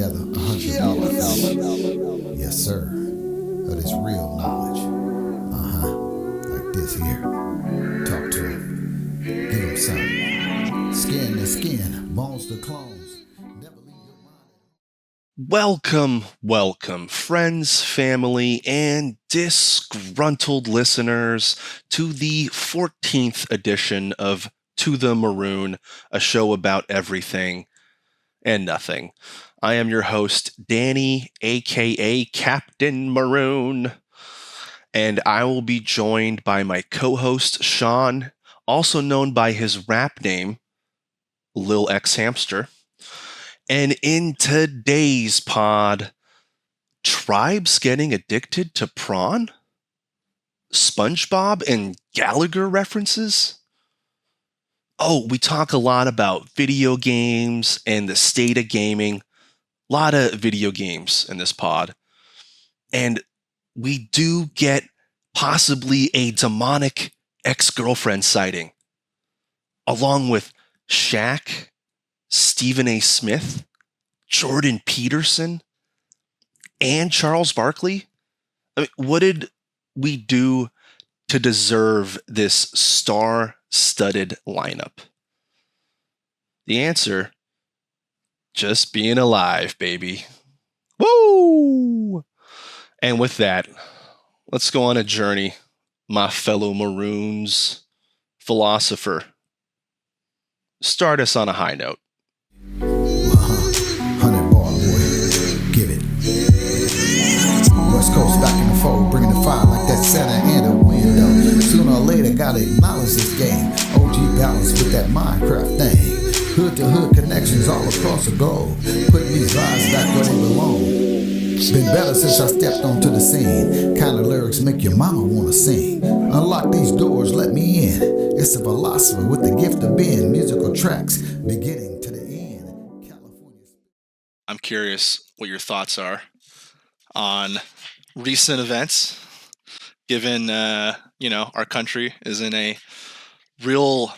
together 100 years. Yes, sir. That is real knowledge. Like this here. Talk to him. Give him something. Skin to skin, bones to clones. Never leave your mind. Welcome, friends, family, and disgruntled listeners to the 14th edition of To the Maroon, a show about everything and nothing. I am your host, Danny, aka Captain Maroon, and I will be joined by my co-host, Sean, also known by his rap name, Lil X Hamster. And in today's pod, tribes getting addicted to prawn? SpongeBob and Gallagher references? Oh, we talk a lot about video games and the state of gaming. A lot of video games in this pod. And we do get possibly a demonic ex-girlfriend sighting, along with Shaq, Stephen A. Smith, Jordan Peterson, and Charles Barkley. I mean, what did we do to deserve this star-studded lineup? The answer, just being alive, baby. Woo! And with that, let's go on a journey, my fellow Maroons. Philosopher, start us on a high note. 100 bar, boy. Give it. West Coast back in the fold, bringing the fire like that Santa and a window. Sooner or later, gotta acknowledge this game. OG balance with that Minecraft thing. Hood to hood connections all across the globe. Putting these vibes back where they belong. Been better since I stepped onto the scene. Kind of lyrics make your mama wanna sing. Unlock these doors, let me in. It's a philosopher with the gift of being musical tracks, beginning to the end. California. I'm curious what your thoughts are on recent events, given our country is in a real,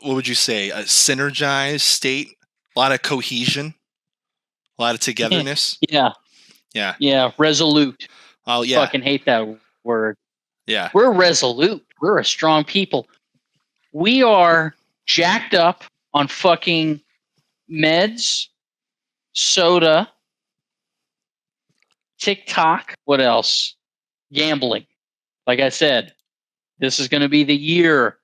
what would you say, a synergized state, a lot of cohesion, a lot of togetherness. Yeah, resolute. Oh yeah, fucking hate that word. Yeah, we're resolute. We're a strong people. We are jacked up on fucking meds, soda, TikTok. What else? Gambling. Like I said, this is going to be the year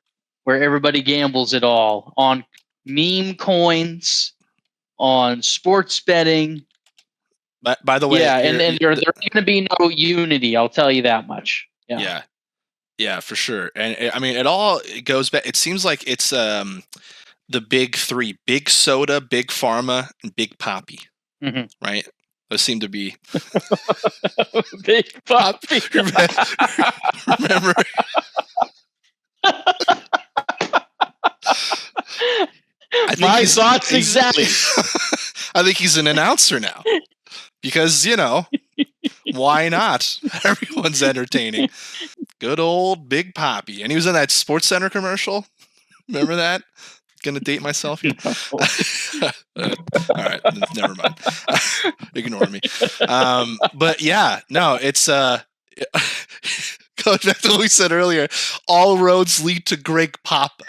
where everybody gambles it all on meme coins, on sports betting. By the way, and there's going to be no unity. I'll tell you that much. Yeah, for sure. And I mean, it goes back. It seems like it's the big three: big soda, big pharma, and big poppy. Mm-hmm. Right? Those seem to be big poppy. Remember? My thoughts exactly. I think he's an announcer now. Because, why not? Everyone's entertaining. Good old Big Poppy. And he was in that Sports Center commercial. Remember that? Gonna date myself here. All right, never mind. Ignore me. But yeah, no, it's going back to what we said earlier. All roads lead to Greg Papa.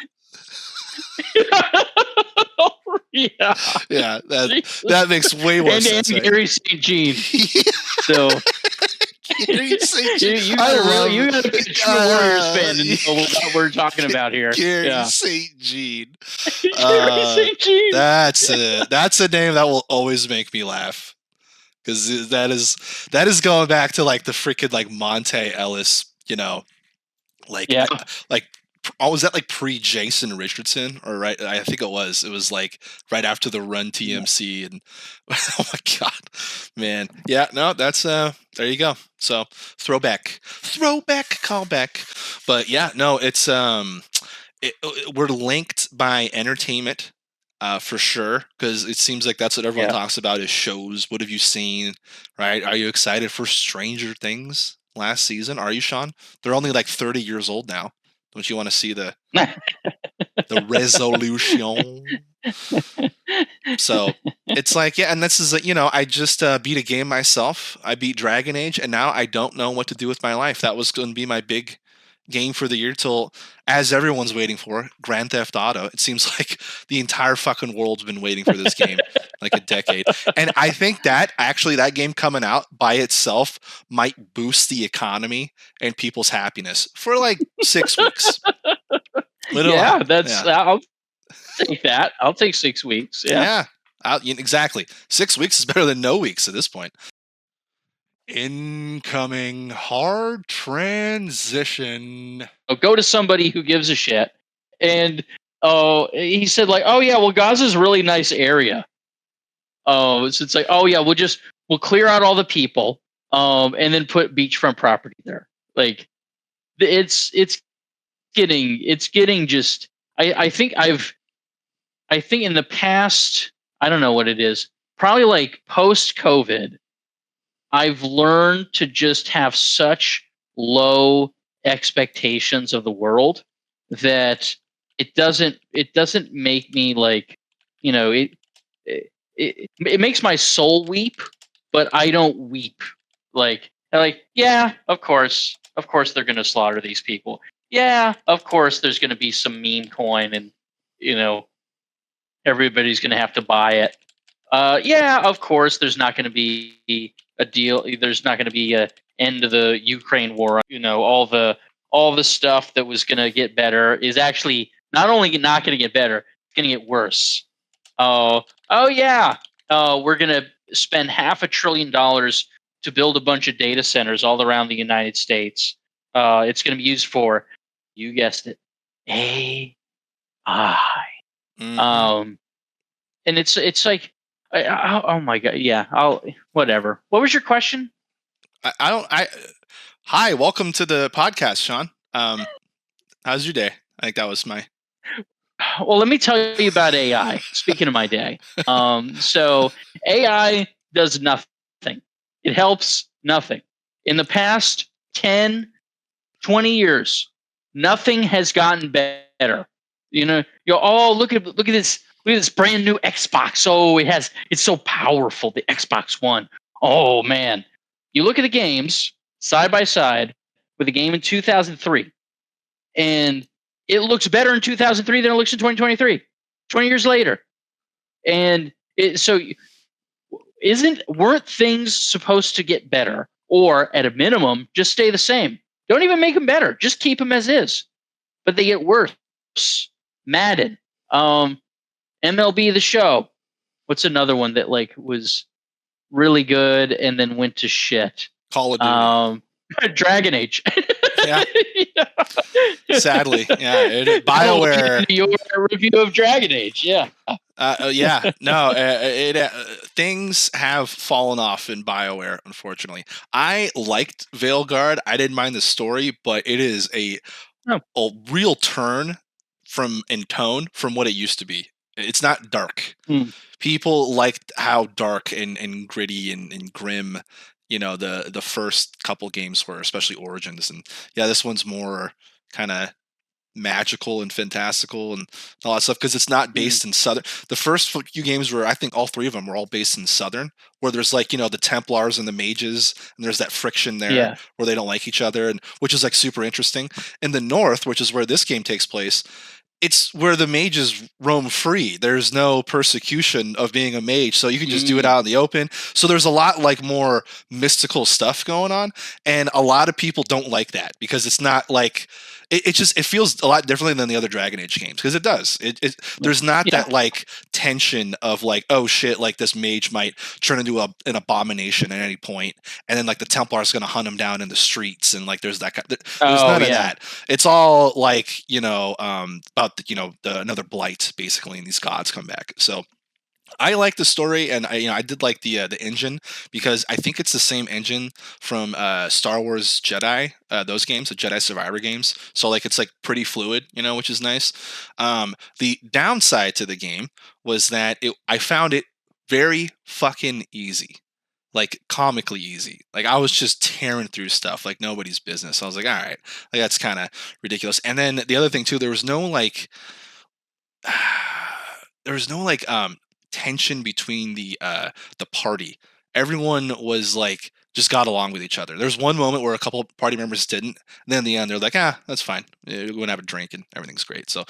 Yeah, that makes way more sense. And Gary St. Jean. So Gary St. Jean. You gotta be a true Warriors fan to know what we're talking about here. Gary St. Jean. Gary St. Jean. That's a name that will always make me laugh, because that is going back to like the freaking like Monte Ellis, was that like pre Jason Richardson or right? I think it was. It was like right after the Run TMC, and oh my god, man, yeah, no, that's there you go. So throwback, callback, but yeah, no, it's we're linked by entertainment, for sure, because it seems like that's what everyone talks about is shows. What have you seen? Right? Are you excited for Stranger Things last season? Are you, Sean? They're only like 30 years old now. Don't you want to see the resolution? So It's like, yeah, and this is, I just beat a game myself. I beat Dragon Age, and now I don't know what to do with my life. That was going to be my big game for the year till, as everyone's waiting for, Grand Theft Auto. It seems like the entire fucking world's been waiting for this game like a decade. And I think that actually that game coming out by itself might boost the economy and people's happiness for like 6 weeks. Yeah, I'll take that. I'll take 6 weeks. Yeah. Exactly. 6 weeks is better than no weeks at this point. Incoming hard transition. Go to somebody who gives a shit. And he said, like, oh yeah, well, Gaza's a really nice area. So it's like, oh yeah, we'll clear out all the people, and then put beachfront property there. Like, it's getting just. I think in the past, I don't know what it is, probably like post COVID, I've learned to just have such low expectations of the world that it doesn't make me like, it makes my soul weep, but I don't weep. Like, yeah, of course they're going to slaughter these people. Yeah, of course there's going to be some meme coin, and everybody's going to have to buy it. Yeah, of course there's not going to be a deal. There's not going to be a end of the Ukraine war. All the stuff that was going to get better is actually not only not going to get better, it's going to get worse. Oh yeah, we're going to spend $500 billion to build a bunch of data centers all around the United States. It's going to be used for, you guessed it, AI. Mm-hmm. And it's like, oh my god, yeah. Whatever. What was your question? Hi, welcome to the podcast, Sean. How's your day? I think that was my. Well, let me tell you about AI. Speaking of my day, so AI does nothing. It helps nothing. In the past 10, 20 years, nothing has gotten better. Oh, look at this brand new Xbox. Oh, it's so powerful, the Xbox One. Oh man. You look at the games side by side with the game in 2003, and it looks better in 2003 than it looks in 2023, 20 years later. And weren't things supposed to get better, or at a minimum just stay the same? Don't even make them better, just keep them as is. But they get worse. Madden, MLB The Show. What's another one that like was really good and then went to shit? Call of Duty. Dragon Age. Yeah. Sadly, yeah. BioWare. Your review of Dragon Age, yeah. Yeah. No, things have fallen off in BioWare, unfortunately. I liked Veilguard. I didn't mind the story, but it is a real turn in tone from what it used to be. It's not dark. People liked how dark and gritty and grim, the first couple games were, especially Origins. And yeah, this one's more kind of magical and fantastical and all that stuff, because it's not based in Southern. The first few games were, I think all three of them were all based in Southern, where there's like, the Templars and the mages, and there's that friction there where they don't like each other, and which is like super interesting. In the North, which is where this game takes place, it's where the mages roam free. There's no persecution of being a mage, so you can just do it out in the open. So there's a lot like more mystical stuff going on, and a lot of people don't like that because it's not like it feels a lot differently than the other Dragon Age games, because it does. There's not that like tension of like, oh shit, like this mage might turn into an abomination at any point, and then like the Templar's going to hunt him down in the streets, and like there's that. There's none of that. It's all like about another blight basically, and these gods come back. So I like the story, and I did like the engine, because I think it's the same engine from Star Wars Jedi, those games, the Jedi Survivor games. So like it's like pretty fluid, which is nice. The downside to the game was that I found it very fucking easy, like comically easy. Like I was just tearing through stuff like nobody's business. I was like, all right, like that's kind of ridiculous. And then the other thing too, there was no tension between the party. Everyone was like just got along with each other. There's one moment where a couple party members didn't, and then in the end they're like, that's fine. We're gonna have a drink and everything's great. So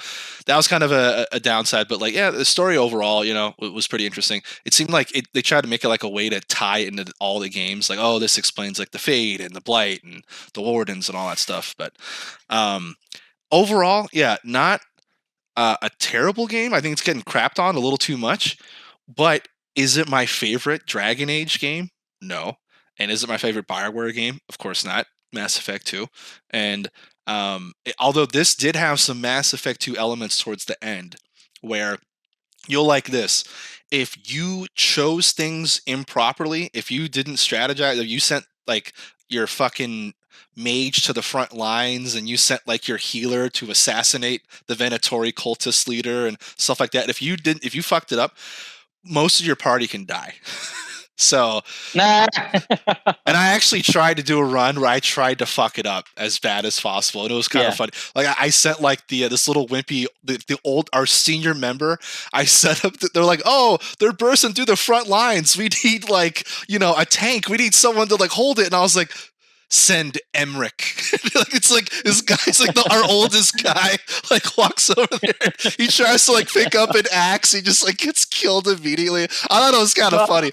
that was kind of a downside, but like, yeah, the story overall, was pretty interesting. It seemed like they tried to make it like a way to tie it into all the games. Like, oh, this explains like the Fade and the Blight and the Wardens and all that stuff. But overall, yeah, not a terrible game. I think it's getting crapped on a little too much. But is it my favorite Dragon Age game? No. And is it my favorite BioWare game? Of course not. Mass Effect 2. And although this did have some Mass Effect 2 elements towards the end, where you'll like this. If you chose things improperly, if you didn't strategize, if you sent like your fucking mage to the front lines and you sent like your healer to assassinate the Venatori cultist leader and stuff like that, if you fucked it up, most of your party can die. So, and I actually tried to do a run where I tried to fuck it up as bad as possible, and it was kind of funny. Like I sent like this little wimpy, our senior member. I set up. They're like, oh, they're bursting through the front lines. We need like a tank. We need someone to like hold it. And I was like, send Emmerich. It's like this guy's like our oldest guy, like walks over there. He tries to like pick up an axe. He just like gets killed immediately. I thought it was kind of funny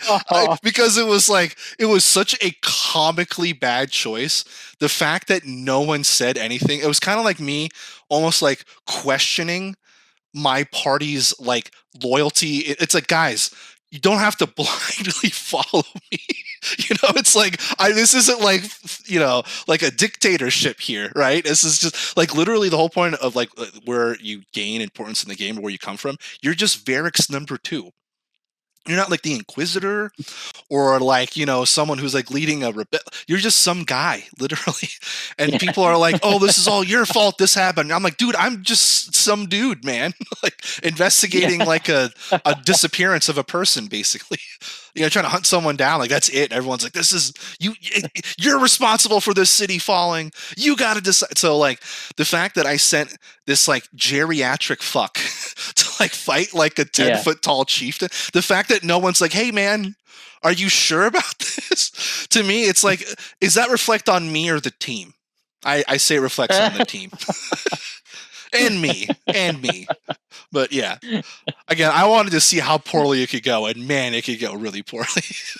because it was such a comically bad choice. The fact that no one said anything, it was kind of like me almost like questioning my party's like loyalty. It's like, guys, you don't have to blindly follow me. It's like this isn't like like a dictatorship here, right? This is just like literally the whole point of like where you gain importance in the game or where you come from. You're just Varric's number 2. You're not like the Inquisitor or like, someone who's like leading a rebel. You're just some guy, literally. And people are like, oh, this is all your fault. This happened. I'm like, dude, I'm just some dude, man. Like investigating like a disappearance of a person, basically. Trying to hunt someone down. Like, that's it. Everyone's like, this is you're responsible for this city falling. You got to decide. So like the fact that I sent this like geriatric fuck to like fight like a 10-foot tall chieftain, the fact that no one's like, hey man, are you sure about this? To me, it's like, is that reflect on me or the team? I say it reflects on the team. and me. But yeah, again, I wanted to see how poorly it could go, and man, it could go really poorly.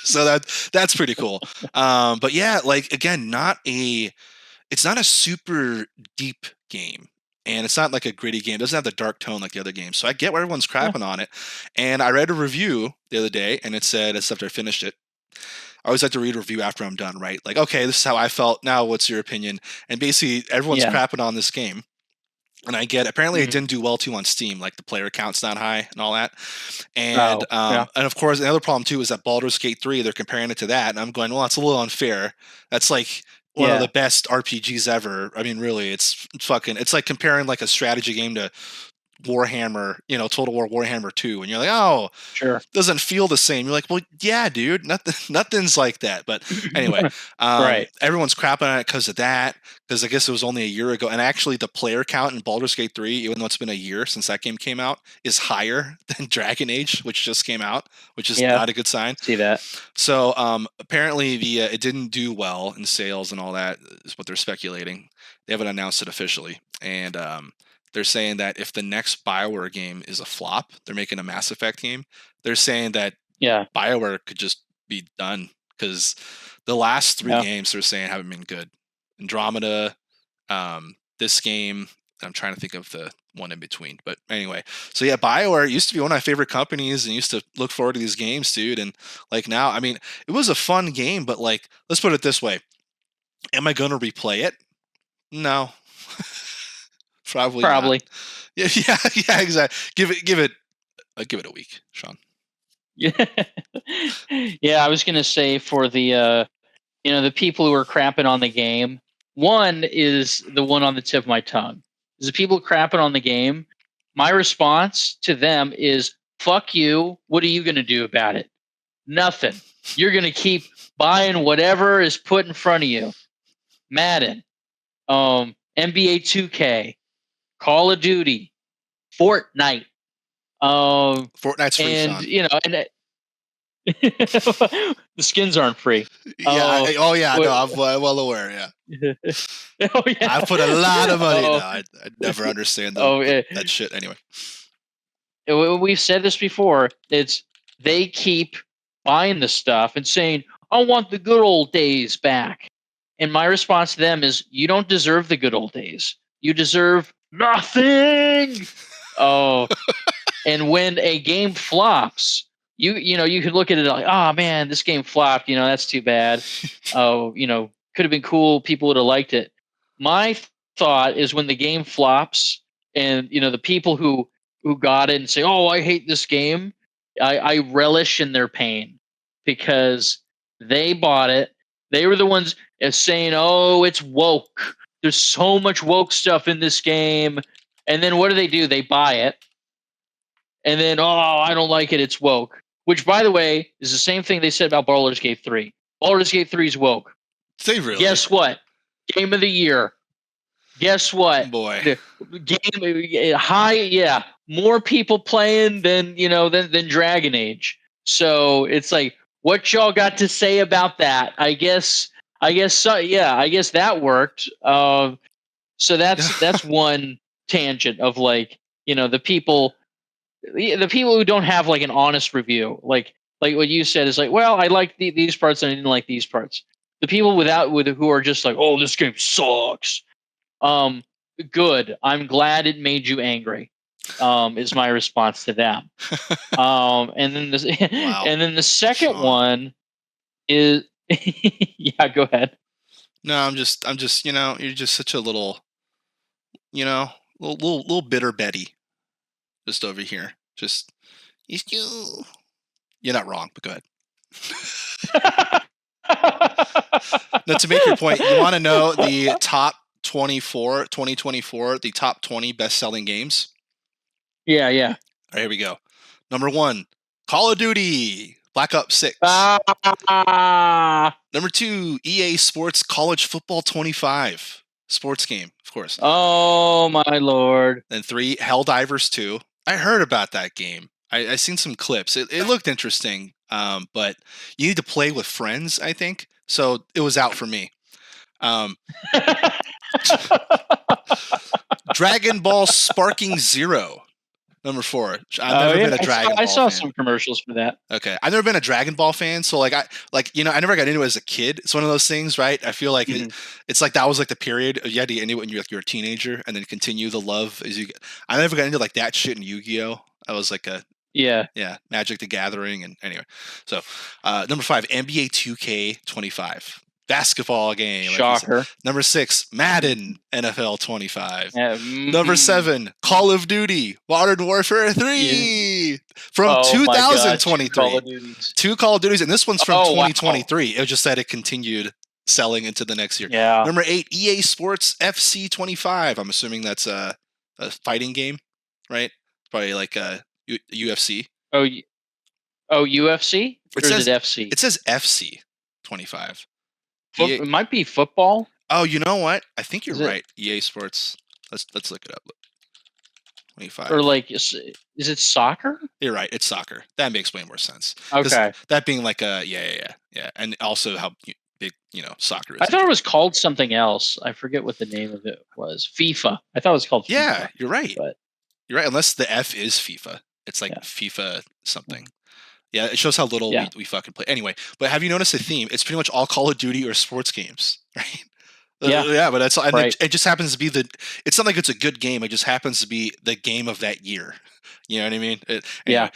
So that's pretty cool. But yeah, like again, it's not a super deep game, and it's not like a gritty game. It doesn't have the dark tone like the other games. So I get why everyone's crapping on it. And I read a review the other day, and it said, it's after I finished it, I always like to read a review after I'm done, right? Like, okay, this is how I felt. Now, what's your opinion? And basically, everyone's crapping on this game. And I get, apparently it didn't do well too on Steam, like the player count's not high and all that. And and of course, another problem too is that Baldur's Gate 3, they're comparing it to that. And I'm going, well, that's a little unfair. That's like one of the best RPGs ever. I mean, really, it's like comparing like a strategy game to Warhammer, Total War Warhammer 2, and you're like, oh, sure, doesn't feel the same. You're like, well, yeah, dude, nothing's like that. But anyway, right. Everyone's crapping on it because of that, because I guess it was only a year ago. And actually, the player count in Baldur's Gate 3, even though it's been a year since that game came out, is higher than Dragon Age, which just came out, which is not a good sign. See that. So apparently, it didn't do well in sales and all that is what they're speculating. They haven't announced it officially, and they're saying that if the next BioWare game is a flop, they're making a Mass Effect game. They're saying that BioWare could just be done because the last 3 games they're saying haven't been good. Andromeda, this game, I'm trying to think of the one in between. But anyway, so yeah, BioWare used to be one of my favorite companies and used to look forward to these games, dude. And like now, I mean, it was a fun game, but like, let's put it this way. Am I going to replay it? No. Probably. Not. Yeah, exactly. Give it a week, Sean. Yeah, I was gonna say for the the people who are crapping on the game. One is the one on the tip of my tongue. Is the people crapping on the game. My response to them is, "Fuck you. What are you gonna do about it? Nothing. You're gonna keep buying whatever is put in front of you. Madden, NBA 2K." Call of Duty, Fortnite, Fortnite's free, and Sean. and the skins aren't free. Yeah. Oh yeah. No, what- I'm well aware. Yeah. oh yeah. I put a lot of money. Oh, No, I'd never understand yeah. that shit. Anyway. We've said this before. It's they keep buying the stuff and saying, "I want the good old days back." And my response to them is, "You don't deserve the good old days. You deserve nothing." Oh, and when a game flops, you could look at it like, "Oh man, this game flopped. That's too bad. Oh, could have been cool. People would have liked it." My thought is when the game flops, and the people who got it and say, "Oh, I hate this game," I relish in their pain because they bought it. They were the ones saying, "Oh, it's woke. There's so much woke stuff in this game." And then what do? They buy it. And then, "Oh, I don't like it. It's woke." Which, by the way, is the same thing they said about Baldur's Gate 3. Baldur's Gate 3 is woke. Say really? Guess what? Game of the year. Guess what? Boy. The game high, yeah. More people playing than than Dragon Age. So it's like, what y'all got to say about that? I guess so, yeah. I guess that worked. So that's one tangent of like the people who don't have like an honest review, like what you said is like, well, I like these parts and I didn't like these parts. The people who are just like, "Oh, this game sucks." Good. I'm glad it made you angry. Is my response to them. And then Wow. and then the second Sean. one is yeah. Go ahead. No, I'm just you're just such a little little bitter Betty, just over here. Just you're not wrong, but go ahead. Now, to make your point, you want to know the top 2024, the top 20 best-selling games? Yeah. All right, here we go. Number 1, Call of Duty, Black Ops 6. Number 2, EA Sports College Football 25. Sports game, of course. Oh, my Lord. Then 3, Helldivers 2. I heard about that game. I seen some clips. It looked interesting, but you need to play with friends, I think. So it was out for me. Dragon Ball Sparking Zero, number 4. I've never been a Dragon Ball I saw fan. some commercials for that. Okay, I've never been a Dragon Ball fan, so I never got into it as a kid. It's one of those things, right? I feel like it's like that was like the period you had to get into it when you're a teenager, and then continue the love as you. I never got into like that shit in Yu-Gi-Oh. I was like Yeah, Magic the Gathering, and anyway. So number 5, NBA 2K25. Basketball game. Shocker. Number 6, Madden NFL 25. Yeah, Number 7, Call of Duty Modern Warfare 3 from 2023. 2 Call of Duties, and this one's from 2023. Wow. It was just that it continued selling into the next year. Yeah. Number 8, EA Sports FC 25. I'm assuming that's a fighting game, right? Probably like UFC. Oh, UFC? Or is it FC? It says FC 25. It might be football. Oh, you know what? I think you're right. EA Sports. Let's look it up. 25. Or like, is it soccer? You're right. It's soccer. That makes way more sense. Okay. That being like yeah, and also how big soccer is. I thought it was called something else. I forget what the name of it was. FIFA. I thought it was called FIFA. Yeah, you're right. But you're right. Unless the F is FIFA, it's like FIFA something. Yeah, it shows how little we fucking play. Anyway, but have you noticed a theme? It's pretty much all Call of Duty or sports games, right? Yeah, but that's right. It just happens to be it's not like it's a good game. It just happens to be the game of that year. You know what I mean? Anyway,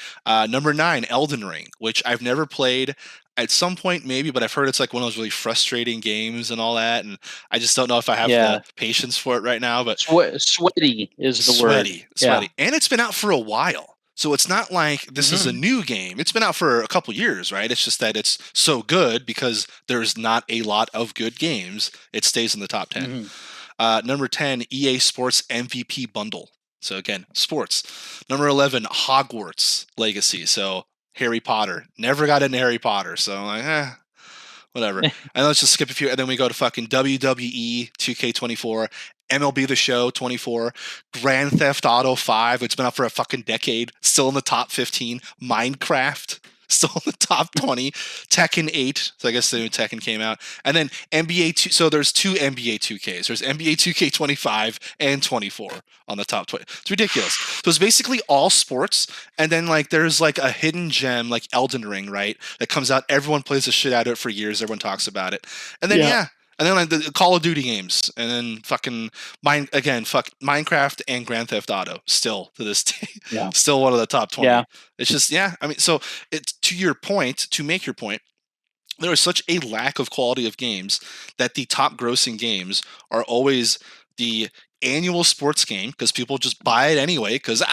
number 9, Elden Ring, which I've never played. At some point, maybe, but I've heard it's like one of those really frustrating games and all that, and I just don't know if I have the patience for it right now. But sweaty is the word. Sweaty, and it's been out for a while. So it's not like this is a new game. It's been out for a couple years, right? It's just that it's so good because there's not a lot of good games. It stays in the top 10. Number 10, EA Sports MVP Bundle. So again, sports. Number 11, Hogwarts Legacy. So Harry Potter. Never got into Harry Potter. So I'm like, whatever. And let's just skip a few, and then we go to fucking WWE 2K24, MLB The Show 24, Grand Theft Auto 5, it's been out for a fucking decade, still in the top 15, Minecraft, still in the top 20, Tekken 8, so I guess the new Tekken came out, and then NBA 2, so there's two NBA 2Ks, there's NBA 2K25 and 24 on the top 20. It's ridiculous. So it's basically all sports, and then like there's like a hidden gem like Elden Ring, right, that comes out, everyone plays the shit out of it for years, everyone talks about it, and then and then like the Call of Duty games, and then fucking Minecraft and Grand Theft Auto, still to this day, still one of the top 20. It's just I mean, so it's to make your point. There is such a lack of quality of games that the top grossing games are always the annual sports game, because people just buy it anyway because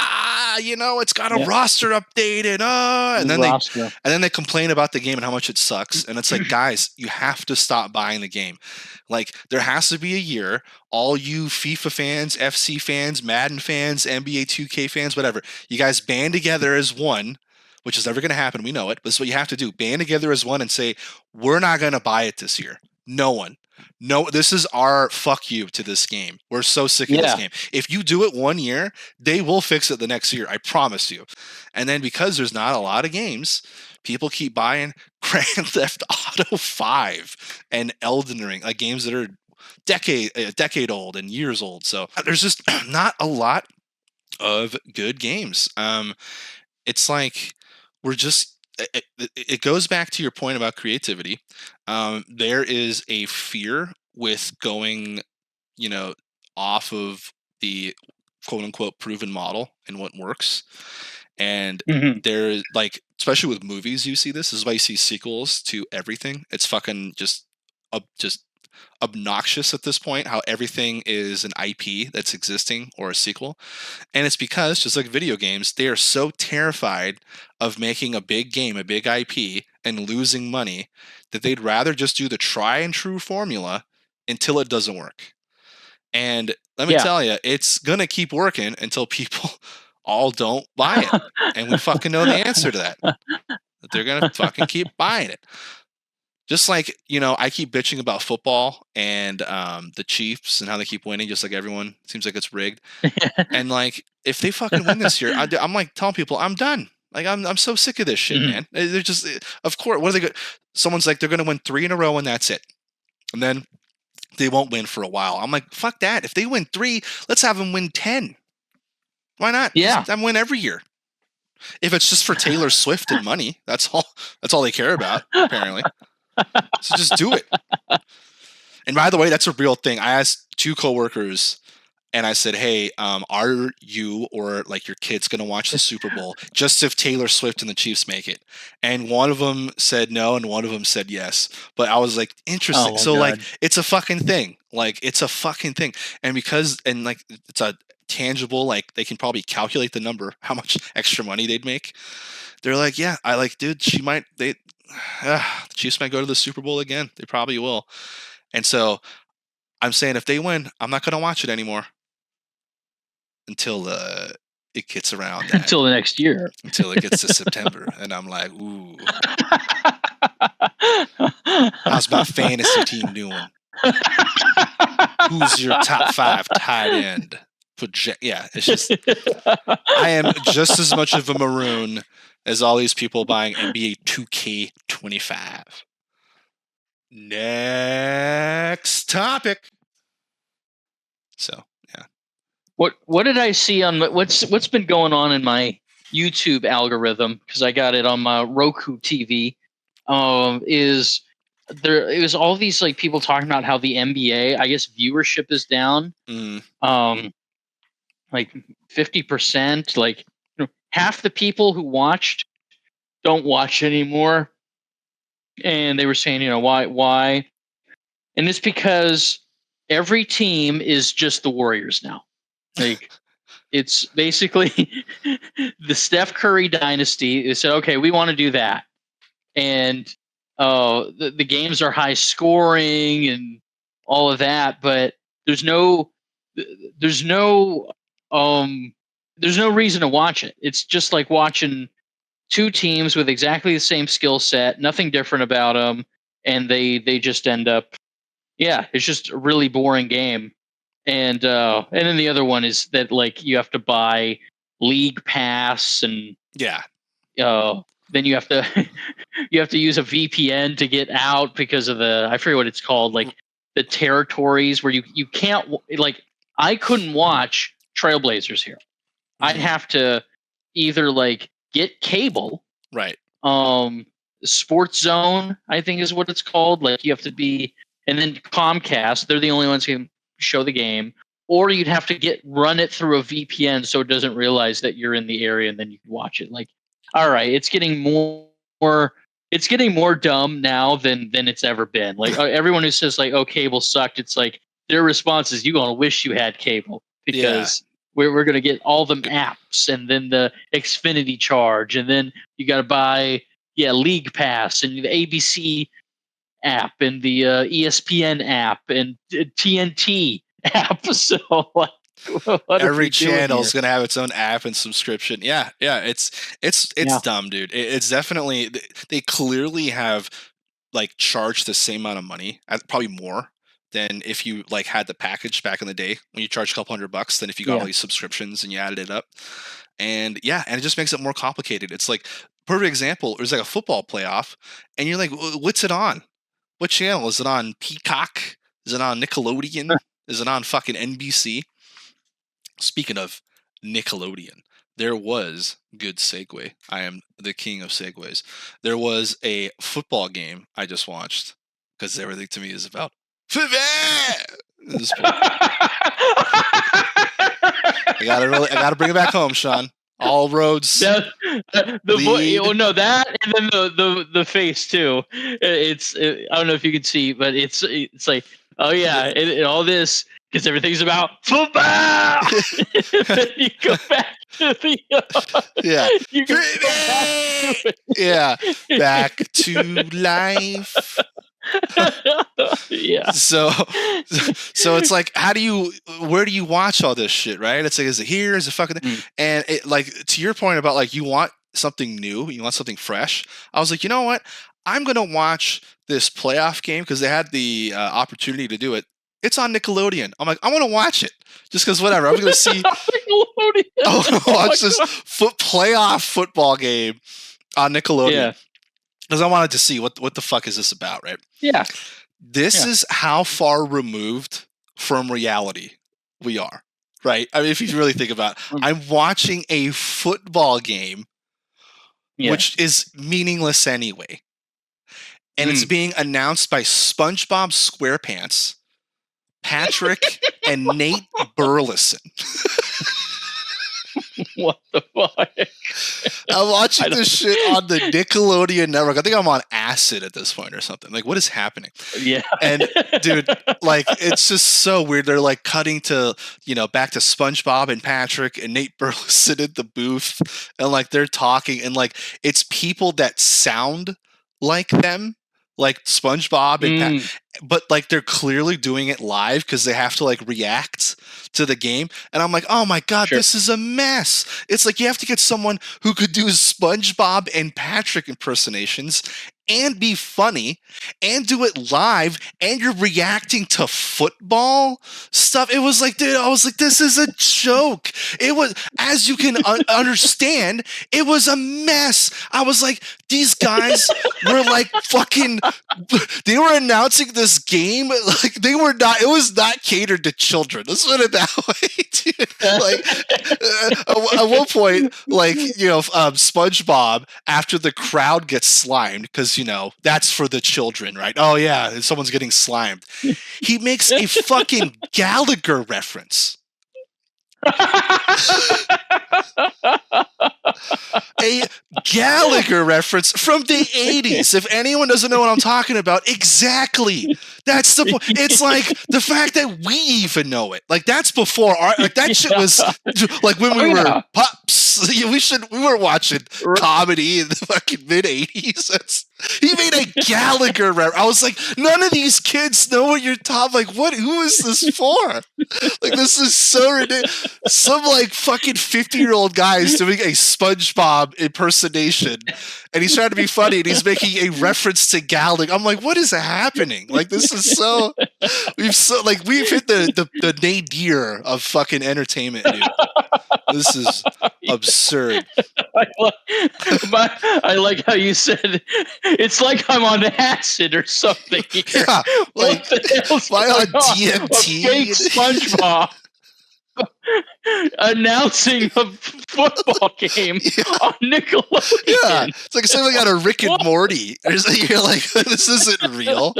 it's got a roster update and then they complain about the game and how much it sucks, and it's like, guys, you have to stop buying the game. Like, there has to be a year, all you FIFA fans, FC fans, Madden fans, NBA 2K fans, whatever, you guys band together as one, which is never going to happen, we know it, but this is what you have to do. Band together as one and say, we're not going to buy it this year. No, this is our fuck you to this game. We're so sick of this game. If you do it one year, they will fix it the next year. I promise you. And then because there's not a lot of games, people keep buying Grand Theft Auto 5 and Elden Ring, like games that are a decade old and years old. So there's just not a lot of good games. It's like we're just... It goes back to your point about creativity. There is a fear with going, off of the quote unquote proven model and what works. And there's like, especially with movies, you see this is why you see sequels to everything. It's fucking just obnoxious at this point how everything is an IP that's existing or a sequel. And it's because, just like video games, they are so terrified of making a big game, a big IP, and losing money that they'd rather just do the try and true formula until it doesn't work. And let me tell you, it's gonna keep working until people all don't buy it. And we fucking know the answer to that. That they're gonna fucking keep buying it. Just like, I keep bitching about football and the Chiefs and how they keep winning, just like everyone seems like it's rigged. And like, if they fucking win this year, I'm like telling people, I'm done. Like, I'm so sick of this shit, man. They're just, of course, what are they going? Someone's like, they're going to win 3 in a row and that's it. And then they won't win for a while. I'm like, fuck that. If they win 3, let's have them win 10. Why not? Yeah. Just have them win every year. If it's just for Taylor Swift and money, that's all they care about, apparently. So just do it. And by the way, that's a real thing. I asked 2 coworkers and I said, hey, are you or like your kids going to watch the Super Bowl just if Taylor Swift and the Chiefs make it? And one of them said no, and one of them said yes. But I was like, interesting. So like, it's a fucking thing. Like, it's a fucking thing. And like, it's a tangible, like they can probably calculate the number, how much extra money they'd make. They're like, yeah, dude, the Chiefs might go to the Super Bowl again. They probably will. And so I'm saying, if they win, I'm not going to watch it anymore until it gets around that, until the next year, until it gets to September. And I'm like, ooh, how's my fantasy team doing? Who's your top 5 tight end? It's just, I am just as much of a Maroon as all these people buying NBA 2K25. Next topic. So, yeah. What did I see on what's been going on in my YouTube algorithm, because I got it on my Roku TV, is there it was all these like people talking about how the NBA, I guess, viewership is down. Like 50%, like half the people who watched don't watch anymore. And they were saying, why? And it's because every team is just the Warriors now. Like, it's basically the Steph Curry dynasty. They said, okay, we want to do that. And the games are high scoring and all of that, but there's no reason to watch it. It's just like watching 2 teams with exactly the same skill set, nothing different about them. and they just end up, it's just a really boring game. And then the other one is that like you have to buy League Pass, and Yeah. then you have to use a VPN to get out because of I forget what it's called, like the territories where you can't, like, I couldn't watch Trailblazers here. I'd have to either like get cable, Right. Sports Zone, I think is what it's called. Like you have to be, and then Comcast, they're the only ones who can show the game, or you'd have to run it through a VPN so it doesn't realize that you're in the area, and then you can watch it. Like, all right, it's getting more dumb now than it's ever been. Like everyone who says like, oh, cable sucked, it's like their response is, you gonna wish you had cable, because we're gonna get all the apps and then the Xfinity charge, and then you gotta buy League Pass and the ABC app and the ESPN app and TNT app. So like, every channel is going to have its own app and subscription. Yeah. It's dumb, dude. It's definitely, they clearly have like charged the same amount of money, probably more than if you like had the package back in the day when you charge a couple $100 than if you got all these subscriptions and you added it up. And and it just makes it more complicated. It's like, perfect example, there's like a football playoff and you're like, what's it on? What channel? Is it on Peacock? Is it on Nickelodeon? Is it on fucking NBC? Speaking of Nickelodeon, there was, good segue, I am the king of segues, there was a football game I just watched, because everything to me is about I gotta bring it back home, Sean. All roads. That, and then the face too. I don't know if you can see, but it's like, oh yeah, all this, because everything's about football. Then you go back to the you go back to life. So it's like, where do you watch all this shit, right? It's like, is it here? Is it fucking and it, like, to your point about like, you want something new, you want something fresh. I was like, you know what? I'm gonna watch this playoff game because they had the opportunity to do it. It's on Nickelodeon. I'm like, I want to watch it just because whatever. I'm gonna see. I want to watch this playoff football game on Nickelodeon. Yeah. Because I wanted to see what the fuck is this about, right? Yeah. This is how far removed from reality we are, right? I mean, if you really think about it, I'm watching a football game, which is meaningless anyway. And it's being announced by SpongeBob SquarePants, Patrick, and Nate Burleson. What the fuck? I'm watching this shit on the Nickelodeon network. I think I'm on acid at this point or something. Like, what is happening? Yeah. And dude, like, it's just so weird. They're like cutting to, back to SpongeBob and Patrick and Nate Burleson in the booth. And like, they're talking and like, it's people that sound like them, like SpongeBob and but like they're clearly doing it live because they have to like react to the game. And I'm like, oh my God, this is a mess. It's like you have to get someone who could do SpongeBob and Patrick impersonations and be funny and do it live, and you're reacting to football stuff. It was like, dude, I was like, this is a joke. It was, as you can understand, it was a mess. I was like, these guys were like fucking, they were announcing this game like they were not, it was not catered to children. Let's put it that way, dude. Like at one point, like, SpongeBob, after the crowd gets slimed, because that's for the children, right? Oh yeah, someone's getting slimed. He makes a fucking Gallagher reference. A Gallagher reference from the 80s. If anyone doesn't know what I'm talking about, exactly. That's the point. It's like the fact that we even know it. Like, that's before our, like, that shit was like when we were pups. We were watching comedy in the fucking mid '80s. He made a Gallagher reference. I was like, none of these kids know what you're talking. Like, what? Who is this for? Like, this is so ridiculous. Some like fucking 50-year-old guy is doing a SpongeBob impersonation, and he's trying to be funny, and he's making a reference to Gallagher. I'm like, what is happening? Like, this is so. We've hit the nadir of fucking entertainment, dude. This is absurd. I like how you said it's like I'm on acid or something here. Yeah, What the hell's why on going on? DMT? A fake SpongeBob announcing a football game on Nickelodeon. Yeah, it's like something out of Rick and Morty. You're like, this isn't real.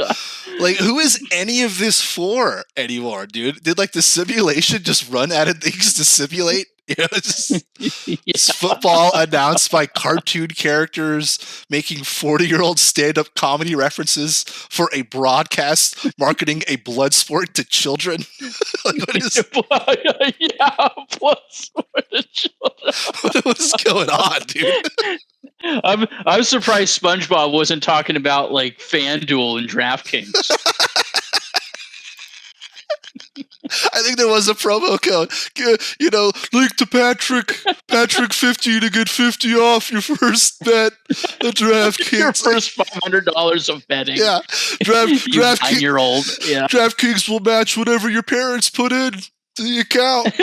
Like, who is any of this for anymore, dude? Did like the simulation just run out of things to simulate? You know, it's football announced by cartoon characters making 40-year-old stand-up comedy references for a broadcast marketing a blood sport to children. Like, what is? Blood sport to children. What is going on, dude? I'm surprised SpongeBob wasn't talking about like FanDuel and DraftKings. I think there was a promo code. You know, link to Patrick 50 to get 50 off your first bet. The DraftKings. Your first $500 of betting. Yeah, DraftKings. 9-year-old. Yeah. DraftKings will match whatever your parents put in to the account.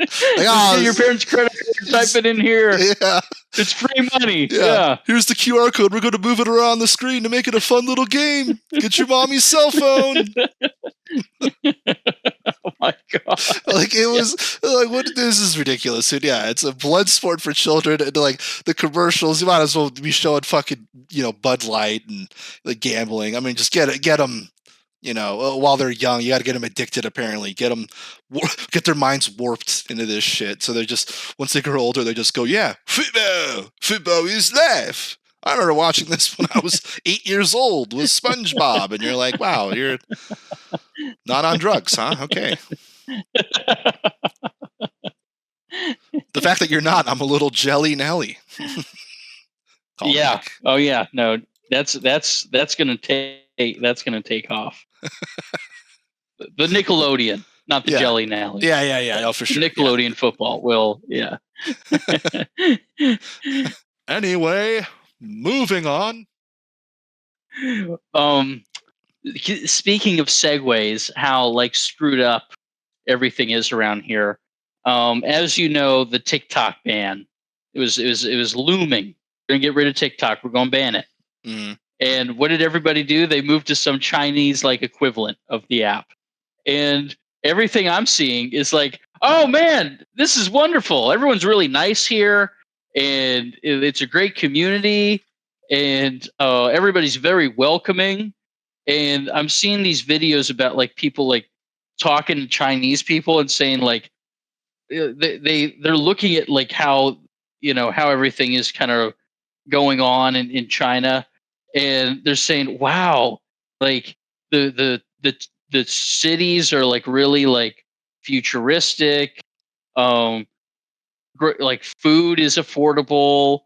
Get your parents' credit card. Type it in here. Yeah. It's free money. Yeah. Here's the QR code. We're going to move it around the screen to make it a fun little game. Get your mommy's cell phone. Oh my god! Like, it was like, what? This is ridiculous. And yeah, it's a blood sport for children. And like the commercials, you might as well be showing fucking, you know, Bud Light and like gambling. I mean, just get them. You know, while they're young, you got to get them addicted. Apparently, get their minds warped into this shit. So they're just, once they grow older, they just go, yeah, football is life. I remember watching this when I was 8 years old with SpongeBob, and you're like, wow, you're not on drugs, huh? Okay. The fact that you're not, I'm a little jelly Nelly. Yeah. Back. Oh yeah. No, that's gonna take off. The Nickelodeon, not the Jelly Nelly. Yeah. Oh, for sure. Nickelodeon football will, yeah. Anyway, moving on. Speaking of segues, how like screwed up everything is around here. As you know, the TikTok ban, it was looming. We're gonna get rid of TikTok. We're gonna ban it. Mm. And what did everybody do? They moved to some Chinese like equivalent of the app. And everything I'm seeing is like, oh man, this is wonderful. Everyone's really nice here, and it's a great community, and everybody's very welcoming. And I'm seeing these videos about like people like talking to Chinese people and saying like they're looking at like how, you know, how everything is kind of going on in China. And they're saying, "Wow, like the cities are like really like futuristic. Like food is affordable.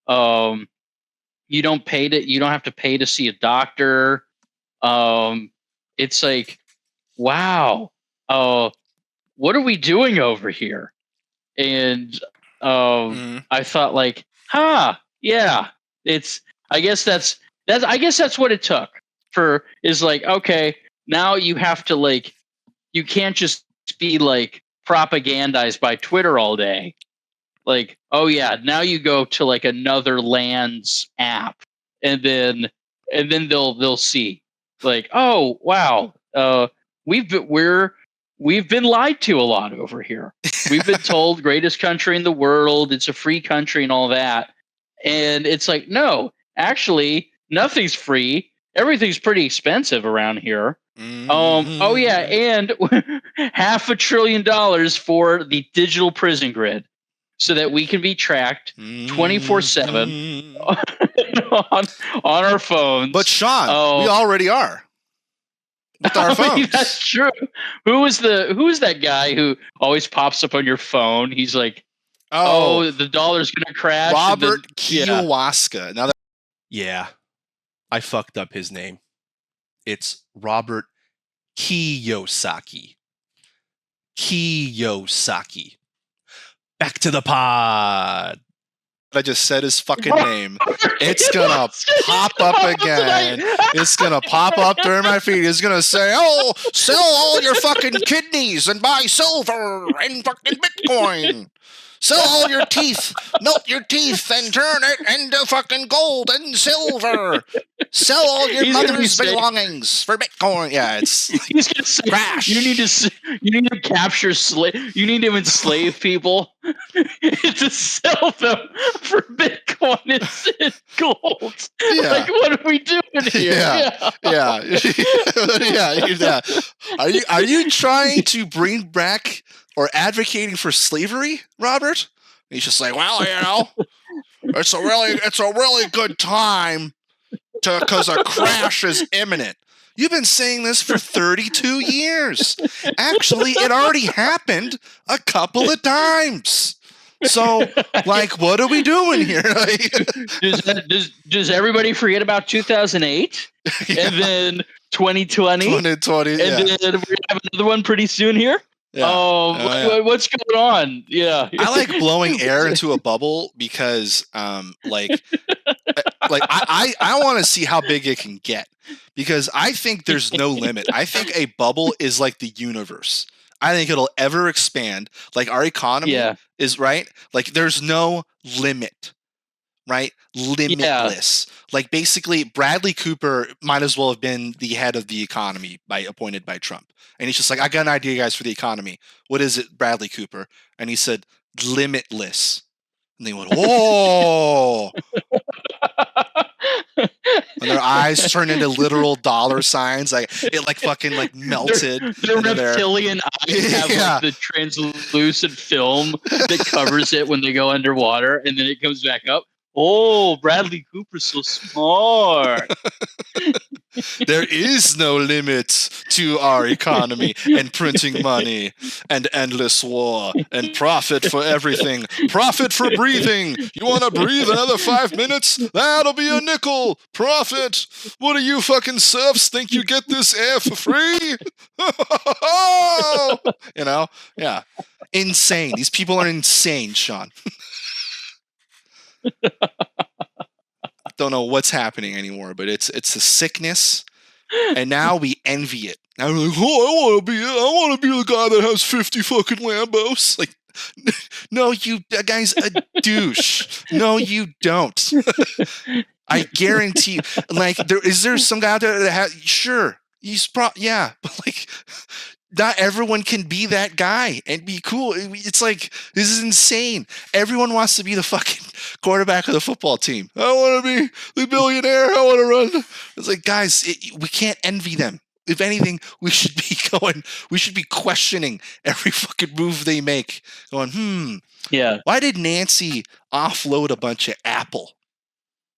You don't have to pay to see a doctor. It's like, wow, what are we doing over here?" And I thought like, yeah, it's. I guess that's what it took for, is like, okay, now you have to like, you can't just be like propagandized by Twitter all day. Like, oh yeah, now you go to like another land's app, and then they'll see like, oh wow, we've been lied to a lot over here. We've been told greatest country in the world, it's a free country and all that, and it's like, no, actually, nothing's free. Everything's pretty expensive around here. Mm-hmm. Oh yeah, and $500 billion for the digital prison grid, so that we can be tracked 24/7 on our phones. But Sean, we already are with our phones. That's true. Who is that guy who always pops up on your phone? He's like, Oh, the dollar's gonna crash. Robert yeah. Kiyosaki. Now that I fucked up his name. It's Robert Kiyosaki. Kiyosaki. Back to the pod. I just said his fucking name. It's gonna pop up again. It's gonna pop up during my feed. It's gonna say, "Oh, sell all your fucking kidneys and buy silver and fucking Bitcoin. Sell all your teeth, melt your teeth and turn it into fucking gold and silver. Sell all your mother's belongings for Bitcoin." Yeah, it's he's gonna say, crash. You need to capture You need to enslave people to sell them for Bitcoin and gold. Yeah. Like, what are we doing here? Yeah. Are you trying to bring back or advocating for slavery, Robert? And he's just like, well, it's a really good time because a crash is imminent. You've been saying this for 32 years. Actually, it already happened a couple of times. So, like, what are we doing here? Does everybody forget about 2008 and then 2020? 2020, and then we're gonna have another one pretty soon here. Yeah. What's going on? Yeah, I like blowing air into a bubble because, I want to see how big it can get because I think there's no limit. I think a bubble is like the universe. I think it'll ever expand. Like our economy is right. Like there's no limit, right? Limitless. Yeah. Like basically Bradley Cooper might as well have been the head of the economy appointed by Trump. And he's just like, I got an idea, guys, for the economy. What is it, Bradley Cooper? And he said, limitless. And they went, whoa. And their eyes turned into literal dollar signs. Like it fucking melted. Their reptilian eyes have like the translucent film that covers it when they go underwater, and then it comes back up. Oh, Bradley Cooper's so smart. There is no limit to our economy and printing money and endless war and profit for everything. Profit for breathing. You want to breathe another 5 minutes? That'll be a nickel. Profit. What do you fucking serfs think you get this air for free? Yeah. Insane. These people are insane, Sean. Don't know what's happening anymore, but it's a sickness, and now we envy it. Now we're like, oh, I want to be the guy that has 50 fucking Lambos. Like, no, that guy's a douche. No, you don't. I guarantee you. Like, is there some guy out there that has? Sure, he's but like. Not everyone can be that guy and be cool. It's like, this is insane. Everyone wants to be the fucking quarterback of the football team. I want to be the billionaire. I want to run. It's like, guys, we can't envy them. If anything, we should be questioning every fucking move they make. Going, why did Nancy offload a bunch of Apple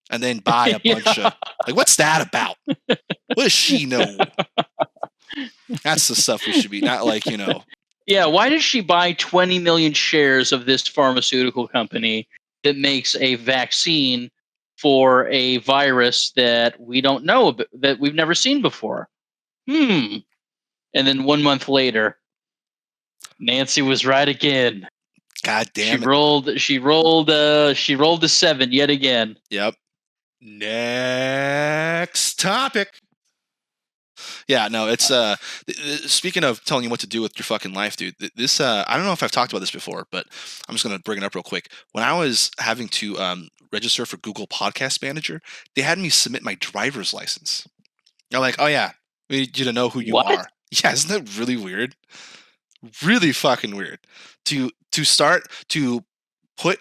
and then buy a bunch of, like, what's that about? What does she know? That's the stuff we should be, not like, Yeah, why did she buy 20 million shares of this pharmaceutical company that makes a vaccine for a virus that we don't know, that we've never seen before? And then 1 month later, Nancy was right again. God damn it. She rolled a 7 yet again. Yep. Next topic. Yeah, no, it's speaking of telling you what to do with your fucking life, dude. This I don't know if I've talked about this before, but I'm just gonna bring it up real quick. When I was having to register for Google Podcast Manager, they had me submit my driver's license. They're like, "Oh yeah, we need you to know who you are." Yeah, isn't that really weird? Really fucking weird. To start to put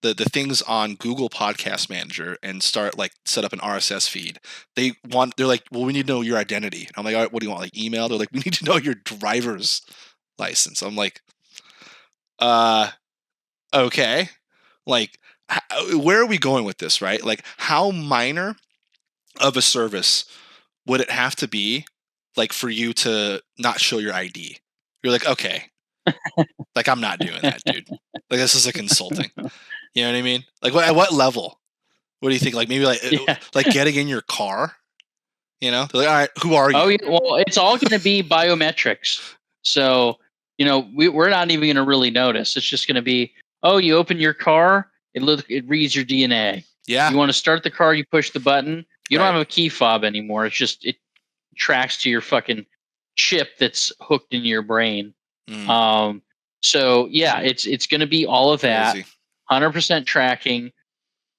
the things on Google Podcast Manager and start set up an RSS feed. They're like, well, we need to know your identity. And I'm like, all right, what do you want? Like email? They're like, we need to know your driver's license. I'm like, okay. Like, where are we going with this, right? Like, how minor of a service would it have to be, like, for you to not show your ID? You're like, okay. Like, I'm not doing that, dude. Like, this is like insulting. You know what I mean? Like, at what level? What do you think? Like, maybe like getting in your car. You know, they're like, all right, who are you? Oh, yeah. Well, it's all going to be biometrics. So, we're not even going to really notice. It's just going to be, oh, you open your car, it reads your DNA. Yeah. You want to start the car, you push the button. You Right. don't have a key fob anymore. It's just, it tracks to your fucking chip that's hooked into your brain. So yeah, it's going to be all of that. Crazy. 100% tracking.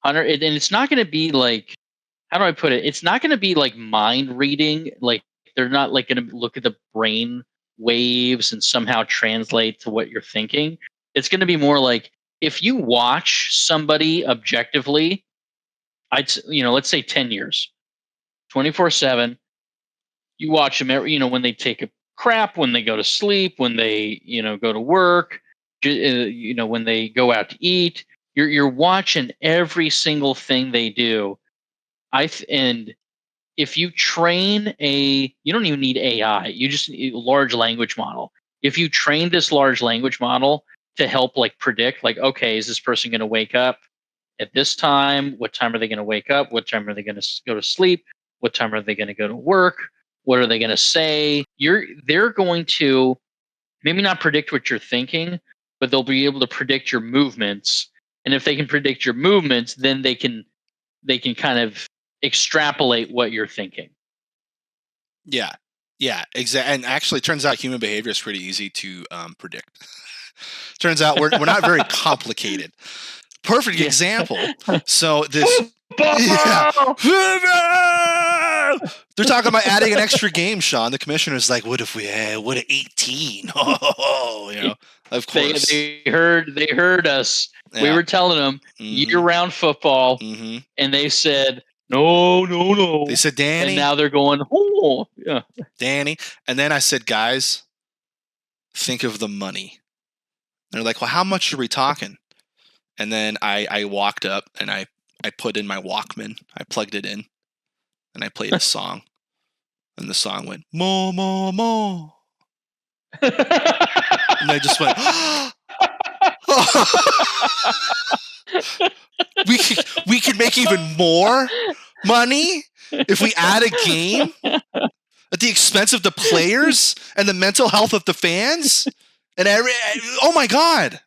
And it's not going to be like, how do I put it? It's not going to be like mind reading. Like, they're not like going to look at the brain waves and somehow translate to what you're thinking. It's going to be more like, if you watch somebody objectively, let's say 10 years, 24/7, you watch them when they take a crap, when they go to sleep, when they, go to work, when they go out to eat, you're watching every single thing they do. And if you train you don't even need AI, you just need a large language model. If you train this large language model to help like predict, like, okay, is this person going to wake up at this time? What time are they going to wake up? What time are they going to go to sleep? What time are they going to go to work? What are they going to say? They're going to maybe not predict what you're thinking, but they'll be able to predict your movements. And if they can predict your movements, then they can kind of extrapolate what you're thinking. Yeah, exactly. And actually, it turns out human behavior is pretty easy to predict. Turns out we're not very complicated. Perfect example. So this, they're talking about adding an extra game, Sean. The commissioner's like, "What if we had 18?" Of course they heard us. Yeah. We were telling them year-round football, and they said, No. They said, Danny. And now they're going, oh, yeah. Danny. And then I said, guys, think of the money. And they're like, well, how much are we talking? And then I walked up and I put in my Walkman. I plugged it in and I played a song. And the song went, more, more, more. And I just went, we could make even more money if we add a game at the expense of the players and the mental health of the fans and oh my god.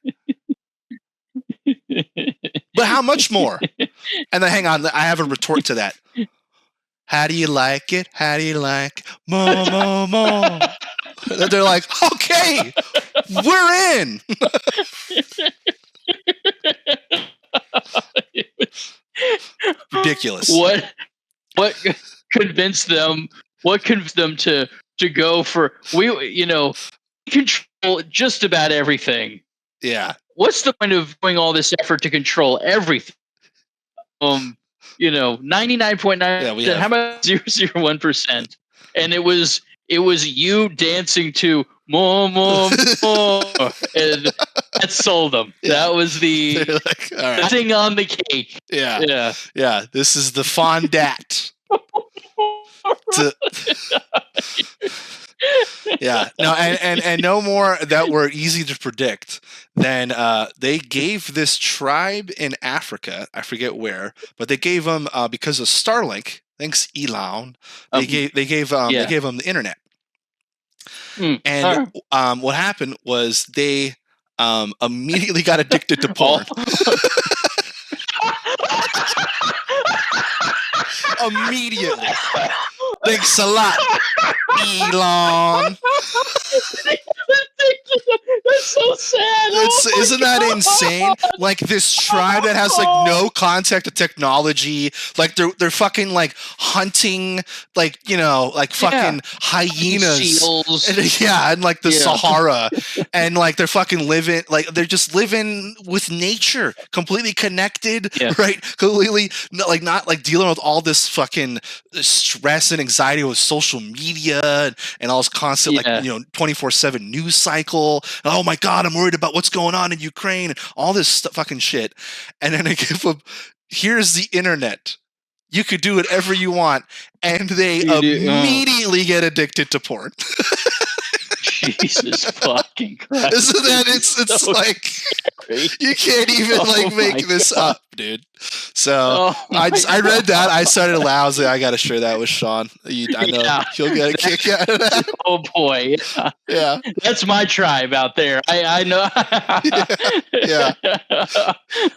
But how much more? And then hang on, I have a retort to that. How do you like it? How do you like more, more, more? And they're like, okay, we're in. Ridiculous. What convinced them? What convinced them to go for control just about everything? Yeah. What's the point of doing all this effort to control everything? 99.9%. Yeah, how about 0.01%? And it was you dancing to more, more, more, and that sold them. Yeah. That was the icing on the cake. Yeah. This is the fondant. Yeah. No, and no more that were easy to predict than they gave this tribe in Africa, I forget where, but they gave them because of Starlink. Thanks, Elon. They gave them the internet. And what happened was they immediately got addicted to porn. Immediately. Thanks a lot, Elon. That's so sad. Isn't that insane? Like this tribe that has like no contact to technology, like they're fucking like hunting, like like fucking hyenas, seals. And like the Sahara, and like they're fucking living, like they're just living with nature, completely connected, right? Completely like not like dealing with all this fucking stress and anxiety with social media and all this constant 24/7 news cycle. Oh my god, I'm worried about what's going on in Ukraine and all this fucking shit. And then I give them, here's the internet. You could do whatever you want, and they immediately get addicted to porn. Jesus fucking Christ. Isn't that it's So like scary. you can't even like Oh make my this God. up, dude. So Oh I my read that. I started loud. I was like, I gotta share that with Sean. I know Yeah. he'll get a kick out of that. Oh boy. Yeah. That's my tribe out there. I know. Yeah.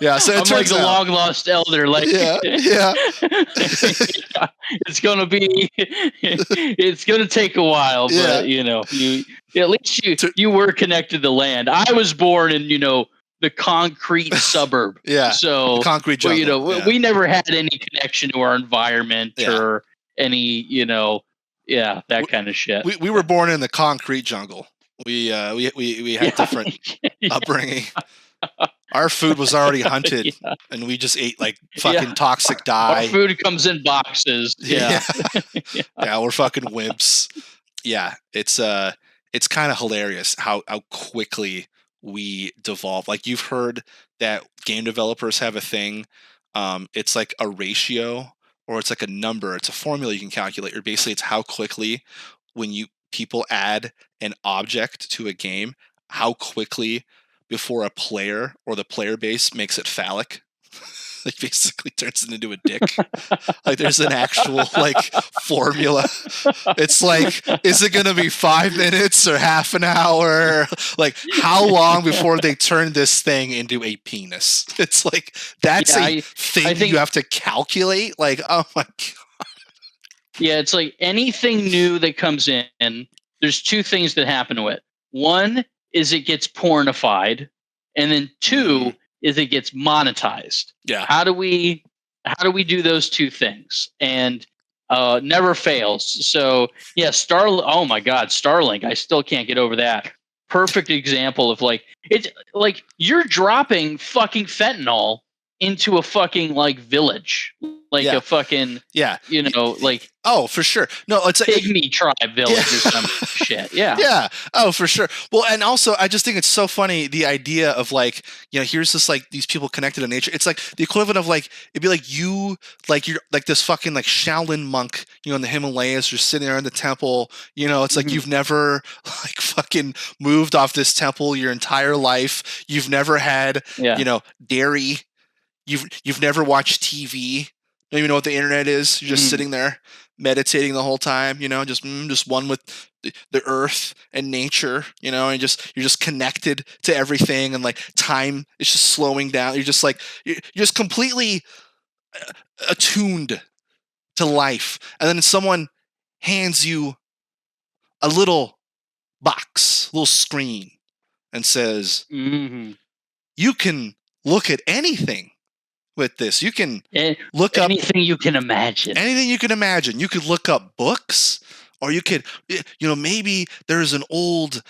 Yeah. So it I'm like turns the out. long lost elder. Like, Yeah. Yeah. it's gonna be. It's gonna take a while, Yeah. but you at least To- you were connected to land. I was born in the concrete suburb. Yeah. So Concrete well, jungle. Yeah. we never had any connection to our environment Yeah. or any that kind of shit. We were born in the concrete jungle. We had different upbringing. Our food was already hunted, and we just ate like fucking toxic Our dye. food comes in boxes. Yeah. Yeah, we're fucking wimps. Yeah, it's kind of hilarious how quickly we devolve. Like you've heard that game developers have a thing. It's like a ratio, or it's like a number. It's a formula you can calculate. Or basically, it's how quickly when people add an object to a game, how quickly before a player or the player base makes it phallic. Like basically turns it into a dick. Like there's an actual like formula. It's like, is it gonna be 5 minutes or half an hour? Like how long before they turn this thing into a penis? It's like that's a thing you have to calculate. Like, oh my God. Yeah, it's like anything new that comes in, there's two things that happen to it. One is it gets pornified, and then two is it gets monetized. Yeah. How do we do those two things? And never fails. So yeah, oh my God, Starlink. I still can't get over that. Perfect example of like it's like you're dropping fucking fentanyl into a fucking like village. Like a fucking like oh, for sure. No, it's a pygmy tribe village or some shit. Yeah. Yeah. Oh, for sure. Well, and also I just think it's so funny the idea of like, here's this like these people connected to nature. It's like the equivalent of like it'd be like you're like this fucking like Shaolin monk, in the Himalayas, you're sitting there in the temple, it's like you've never like fucking moved off this temple your entire life. You've never had, dairy. You've never watched TV. Don't even know what the internet is. You're just sitting there meditating the whole time, just one with the earth and nature, and you're just connected to everything, and like time is just slowing down. You're just like you're just completely attuned to life, and then someone hands you a little box, little screen, and says, "You can look at anything." With this, you can look up anything you can imagine. Anything you can imagine. You could look up books, or you could, maybe there's an old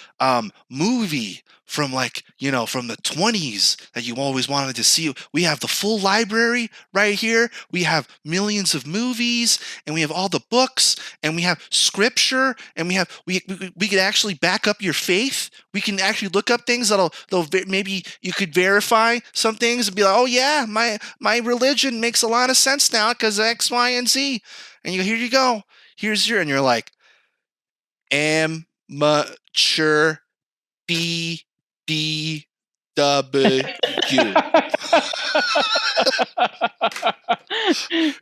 movie from like, from the 20s that you always wanted to see. We have the full library right here. We have millions of movies, and we have all the books, and we have scripture, and we could actually back up your faith. We can actually look up things they'll maybe you could verify some things and be like, oh yeah, my religion makes a lot of sense now because X, Y, and Z. And here you go. And you're like, amateur BBW.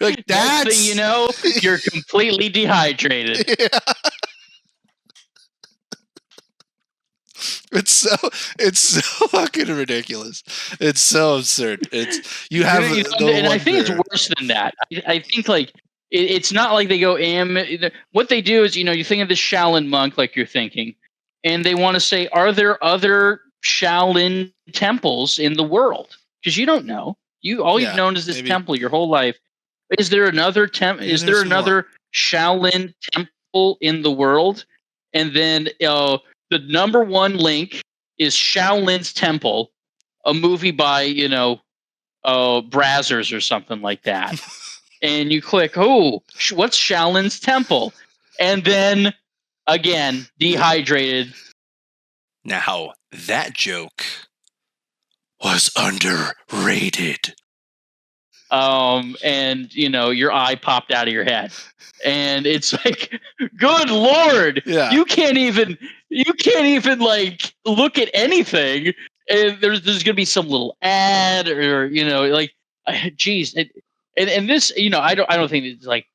Like Next thing you know, you're completely dehydrated. Yeah. It's so fucking ridiculous. It's so absurd. You have and I think it's worse than that. I think like it's not like they go what they do is you think of the Shaolin monk like you're thinking, and they want to say, are there other Shaolin temples in the world? Because you don't know. You've known is this temple your whole life. Is there another Is there another Shaolin temple in the world? And then the number one link is Shaolin's Temple, a movie by Brazzers or something like that. And you click, what's Shaolin's Temple? And then again, dehydrated. Now that joke was underrated. and your eye popped out of your head, and it's like, good Lord, Yeah. you can't even like look at anything, and there's gonna be some little ad, or geez, and this, I don't think it's like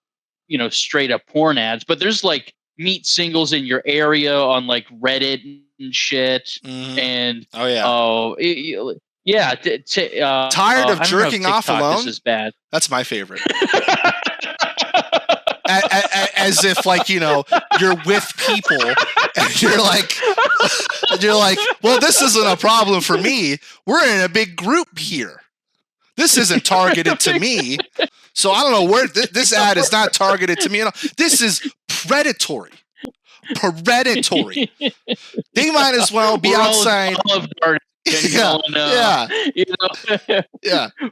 straight up porn ads, but there's like meet singles in your area on like Reddit and shit. Mhm. And Oh yeah. yeah. Tired of I don't know if jerking off TikTok alone? This is bad. That's my favorite. As if like you're with people and you're like, well, this isn't a problem for me. We're in a big group here. This isn't targeted to me. So I don't know where this ad is not targeted to me. This is predatory. Predatory. They might as well be outside. Yeah.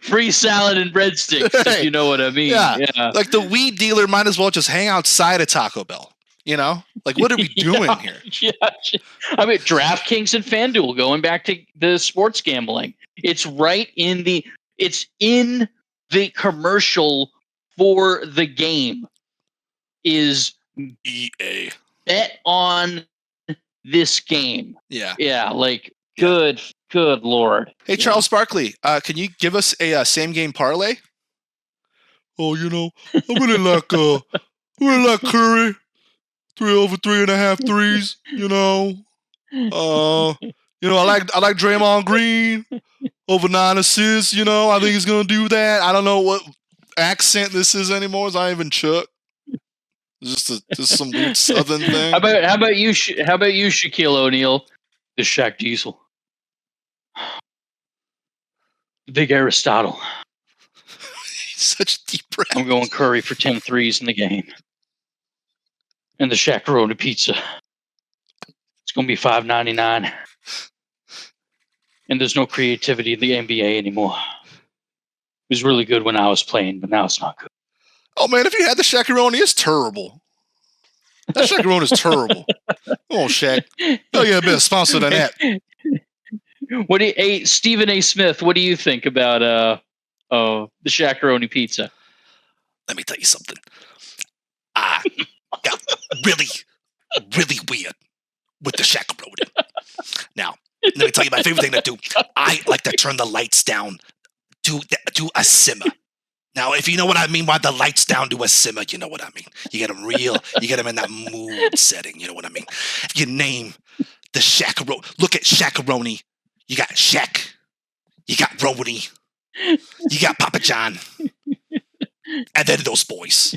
Free salad and breadsticks, if you know what I mean. Yeah. Like the weed dealer might as well just hang outside of Taco Bell. Like what are we doing here? Yeah. I mean, DraftKings and FanDuel, going back to the sports gambling. It's right in the commercial for the game is EA. Bet on this game. Yeah. Yeah. Like good Lord. Hey, Charles Barkley, can you give us a same game parlay? Oh, I really like Curry. 3 over 3.5 threes. I like Draymond Green over 9 assists. I think he's gonna do that. I don't know what accent this is anymore. It's not even Chuck. It's just some weird Southern thing. How about you, Shaquille O'Neal, the Shaq Diesel, the Big Aristotle. Such deep breath. I'm going Curry for 10 threes in the game, and the Shaq-a-roni pizza. It's going to be $5.99. And there's no creativity in the NBA anymore. It was really good when I was playing, but now it's not good. Oh, man, if you had the Shaq-a-roni, it's terrible. That Shaq-a-roni is terrible. Oh, Shaq. Oh, yeah, a bit of sponsor than that. Stephen A. Smith, what do you think about the Shaq-a-roni pizza? Let me tell you something. I got really, really weird with the Shaq-a-roni. Now, let me tell you my favorite thing to do. I like to turn the lights down to a simmer. Now, if you know what I mean by the lights down to a simmer, you know what I mean. You get them you get them in that mood setting, you know what I mean. If you name the Shaq-a-roni, look at Shaq-a-roni. You got Shaq, you got Roni, you got Papa John, and then those boys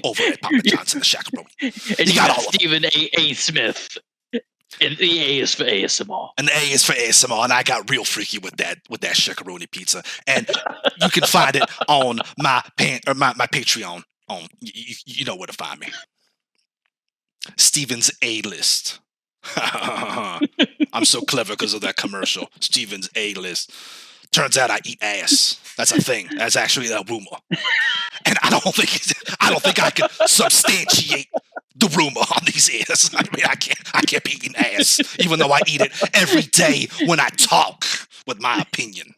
over at Papa John's and the Shaq-a-roni. And you got Stephen A. Smith. And the A is for ASMR. And the A is for ASMR, and I got real freaky with that Shaq-a-roni pizza. And you can find it on my Patreon. You know where to find me. Steven's A-list. I'm so clever because of that commercial. Steven's A-list. Turns out I eat ass. That's a thing. That's actually a rumor. And I don't think I can substantiate the rumor on these ears. I mean, I can't be eating ass, even though I eat it every day when I talk with my opinion.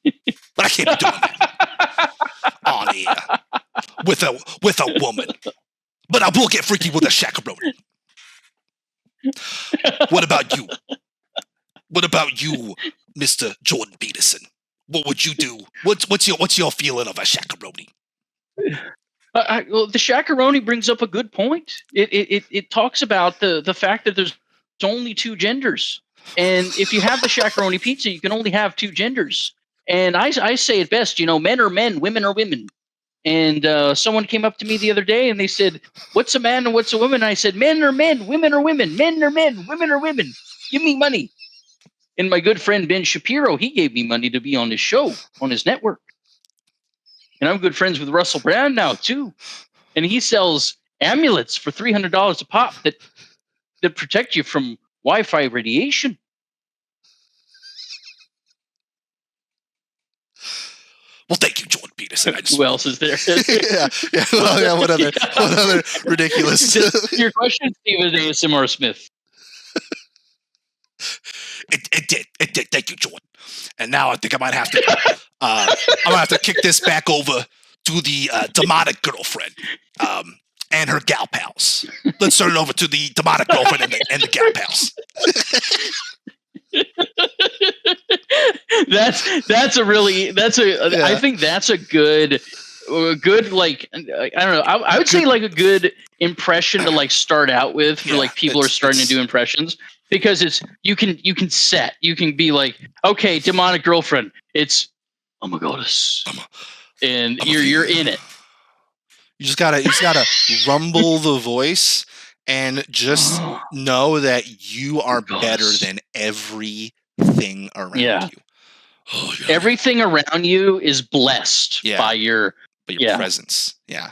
But I can't be doing that on air with a woman. But I will get freaky with a Shaq-a-roni. What about you? What about you, Mr. Jordan Peterson? What would you do? What's your feeling of a Shaq-a-roni? Well, the Shaq-a-roni brings up a good point. It talks about the fact that there's only 2 genders, and if you have the Shaq-a-roni pizza, you can only have 2 genders. And I say it best, men are men, women are women. And someone came up to me the other day and they said, "What's a man and what's a woman?" And I said, "Men are men, women are women. Men are men, women are women. Give me money." And my good friend Ben Shapiro, he gave me money to be on his show, on his network. And I'm good friends with Russell Brand now, too. And he sells amulets for $300 a pop that protect you from Wi-Fi radiation. Well, thank you, Jordan Peterson. Who else is there? What other ridiculous? Your question, Stephen ASMR Smith. It did. Thank you, Jordan. And now I think I might have to, I'm gonna have to kick this back over to the demonic girlfriend and her gal pals. Let's turn it over to the demonic girlfriend and the gal pals. I think that's a good like, I don't know. I would say like a good impression to like start out with for like people who are starting to do impressions, because it's you can be like, okay, demonic girlfriend, it's I'm a goddess, and you're in it. You just gotta rumble the voice and just know that you are better than everything around you. Oh, yeah. Everything around you is blessed by your presence. Yeah.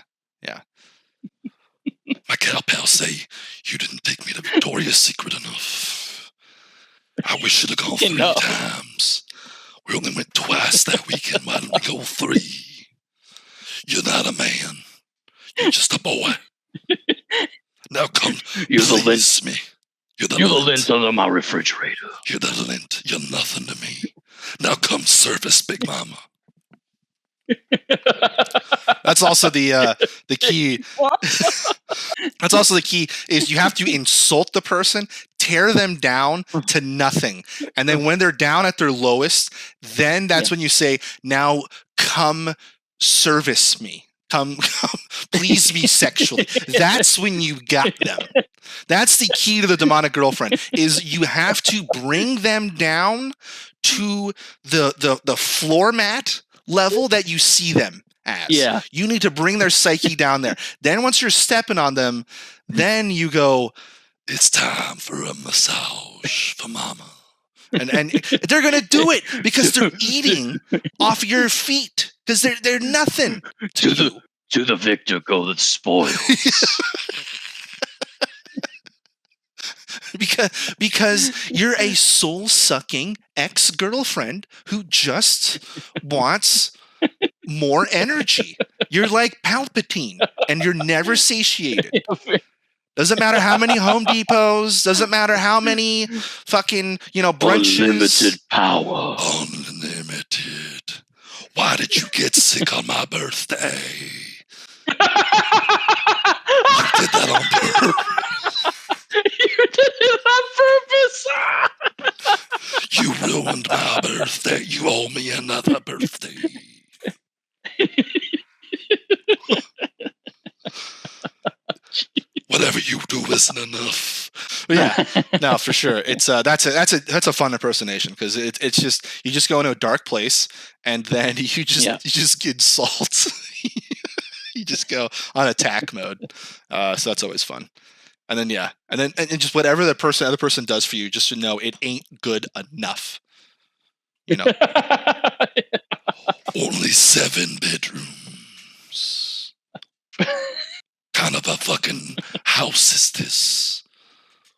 My gal pals say you didn't take me to Victoria's Secret enough. I wish you'd have gone 3 times. We only went twice that weekend. Why didn't we go 3? You're not a man. You're just a boy. Now come, you're the lint. Me. You're the lint under my refrigerator. You're the lint. You're nothing to me. Now come service, Big Mama. That's also the key. That's also the key is you have to insult the person, tear them down to nothing. And then when they're down at their lowest, then that's when you say, now come service me. Come please me sexually. That's when you got them. That's the key to the demonic girlfriend, is you have to bring them down to the floor mat level that you see them as. Yeah. You need to bring their psyche down there. Then once you're stepping on them, then you go, it's time for a massage for mama. And they're gonna do it because they're eating off your feet, because they're nothing to you. To the victor go the spoils. because you're a soul-sucking ex-girlfriend who just wants more energy. You're like Palpatine, and you're never satiated. Doesn't matter how many Home Depots, doesn't matter how many fucking, brunches. Unlimited power. Unlimited. Why did you get sick on my birthday? You did that on purpose. You did it on purpose. You ruined my birthday. You owe me another birthday. Whatever you do isn't enough. Yeah, no, for sure. It's that's a fun impersonation, because it's just you just go into a dark place and then you just get salt. You just go on attack mode. So that's always fun. And then and just whatever the other person does for you, just to know it ain't good enough. Only 7 bedrooms. Kind of a fucking house is this?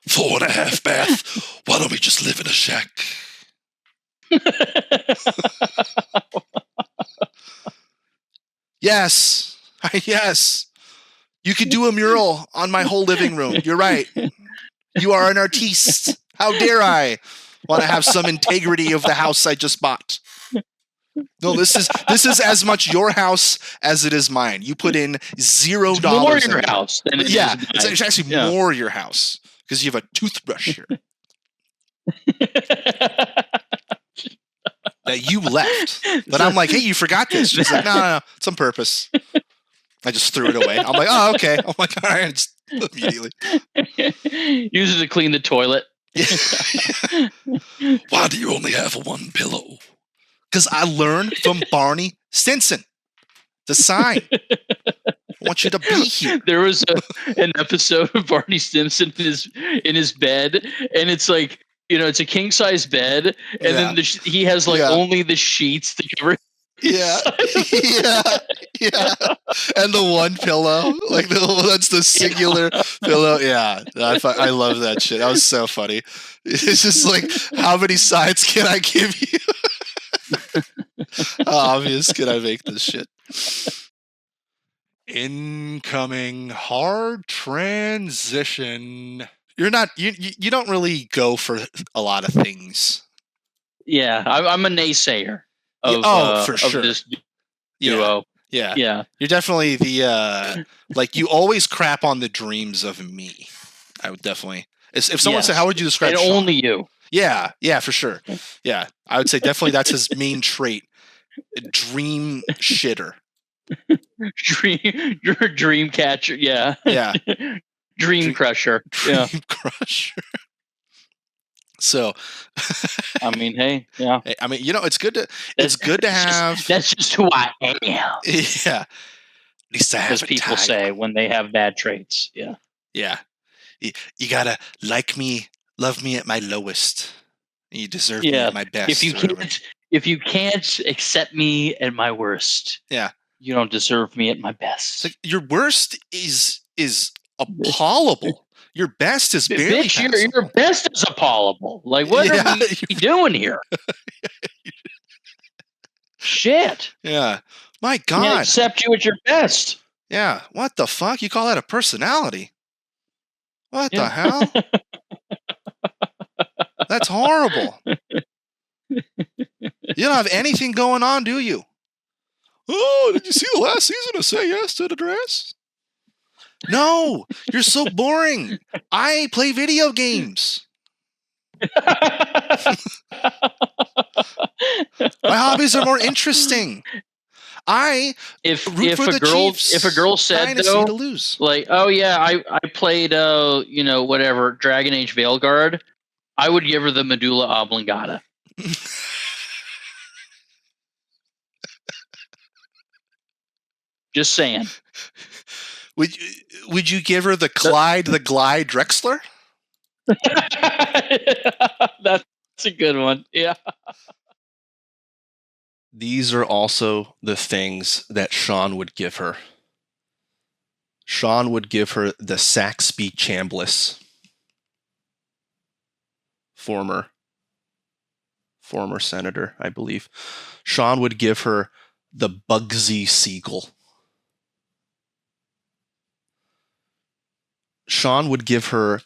4.5 bath. Why don't we just live in a shack? Yes. You could do a mural on my whole living room. You're right. You are an artiste. How dare I want to have some integrity of the house I just bought? No, this is as much your house as it is mine. You put in $0. More your house than it is mine. It's actually more your house, because you have a toothbrush here that you left. But I'm like, hey, you forgot this. She's like, no, it's on purpose. I just threw it away. I'm like, oh, okay. I'm like, all right, just immediately. Use it to clean the toilet. Why do you only have 1 pillow? Because I learned from Barney Stinson. The sign. I want you to be here. There was an episode of Barney Stinson in his bed, and it's like, it's a king size bed, and then he has only the sheets to cover. Yeah. And the one pillow, that's the singular pillow. Yeah, I love that shit. That was so funny. It's just like, how many sides can I give you? How obvious can I make this shit? Incoming hard transition. You don't really go for a lot of things. Yeah, I'm a naysayer of for sure. this Yeah. duo. Yeah. Yeah. You're definitely the like you always crap on the dreams of me. I would definitely if someone said, how would you describe and Sean? only you. Yeah, for sure. Yeah. I would say definitely that's his main trait. A dream shitter. Dream catcher, yeah. Yeah. Dream crusher. Yeah. Dream crusher. So I mean, hey, yeah. I mean, it's good to have that's just who I am. Yeah. At least I have As people say when they have bad traits. Yeah. Yeah. You gotta like me, love me at my lowest. You deserve me at my best. If you can't accept me at my worst, yeah, you don't deserve me at my best. Like your worst is appallable. Your best is barely Bitch, your best is appallable. Like, what are we doing here? Shit. Yeah. My God. Can't accept you at your best. Yeah. What the fuck? You call that a personality? What the hell? That's horrible. You don't have anything going on, do you? Oh, did you see the last season of Say Yes to the Dress? No, you're so boring. I play video games. My hobbies are more interesting. If a girl said though, to lose. like, oh yeah, I played whatever Dragon Age Veilguard, I would give her the medulla oblongata. Just saying. Would you give her the Glide Drexler? That's a good one. Yeah. These are also the things that Sean would give her. Sean would give her the Saxby Chambliss. Former senator, I believe. Sean would give her the Bugsy Siegel. Sean would give her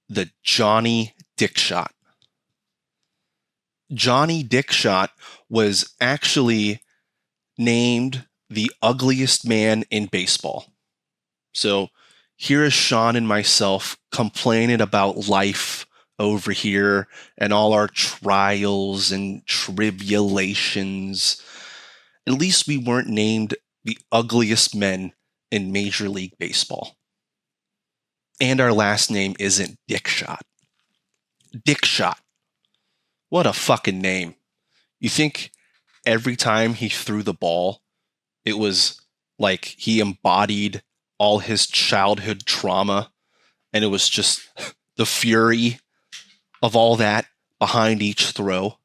the Johnny Dickshot. Johnny Dickshot was actually named the ugliest man in baseball. So here is Sean and myself complaining about life over here and all our trials and tribulations. At least we weren't named the ugliest men in Major League Baseball. And our last name isn't Dickshot. Dickshot. What a fucking name. You think every time he threw the ball, it was like he embodied all his childhood trauma, and it was just the fury of all that behind each throw?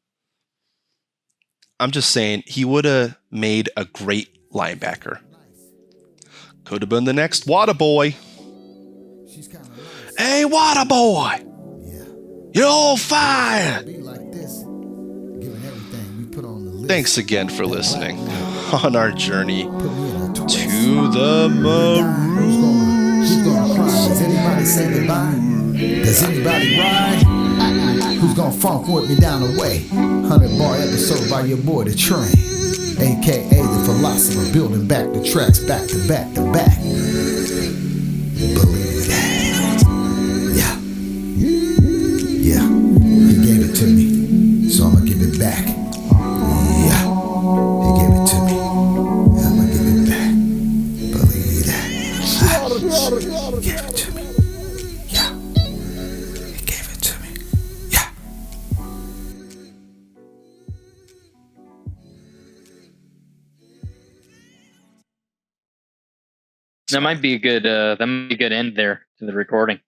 I'm just saying, he would have made a great linebacker. Could have been the next Wada Boy. Hey, Wada Boy! You're fired! Thanks again for listening on our journey to the Maroons. Who's gonna cry? Does anybody say goodbye? Does anybody ride? Who's gonna funk with me down the way? 100-bar episode by your boy The Train, aka the philosopher, building back the tracks back to back to back. Believe that. Yeah. He gave it to me, so I'ma give it back. Yeah. He gave it to me. I'ma give it back. Believe that. He gave it to me. Yeah. He gave it to me. Yeah. That might be a good end there to the recording.